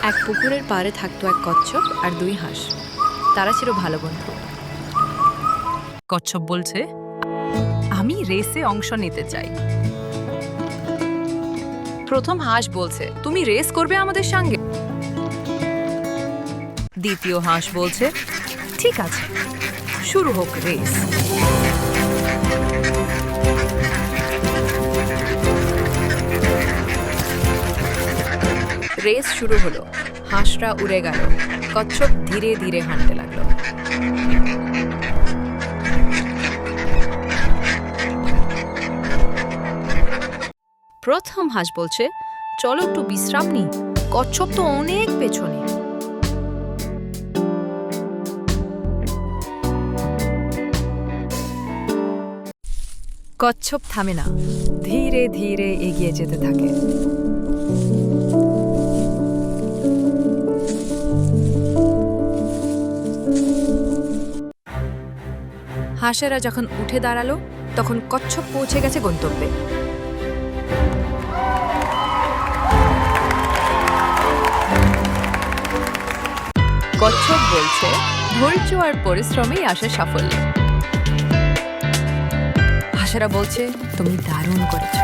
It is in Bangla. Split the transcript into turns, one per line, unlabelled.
এক পুকুরের পাড়ে থাকতো এক কচ্ছপ আর দুই হাঁস। তারা ছিল ভালো বন্ধু।
কচ্ছপ বলছে, আমি রেসে অংশ নিতে চাই। প্রথম হাঁস বলছে, তুমি রেস করবে আমাদের সঙ্গে? দ্বিতীয় হাঁস বলছে, ঠিক আছে, শুরু হোক রেস।
রেস শুরু হলো। হাঁসরা উড়ে গেল, কচ্ছপ ধীরে ধীরে হাঁটতে লাগলো। প্রথম হাঁস বলছে, চলো একটু বিশ্রাম নিই, কচ্ছপ তো অনেক পেছনে। কচ্ছপ থামে না, ধীরে ধীরে এগিয়ে যেতে থাকে। হাঁসেরা যখন উঠে দাঁড়ালো, তখন কচ্ছপ পৌঁছে গেছে গন্তব্যে। কচ্ছপ বলছে, ধৈর্য আর পরিশ্রমেই আসে সাফল্য। হাঁসেরা বলছে, তুমি দারুণ করেছো।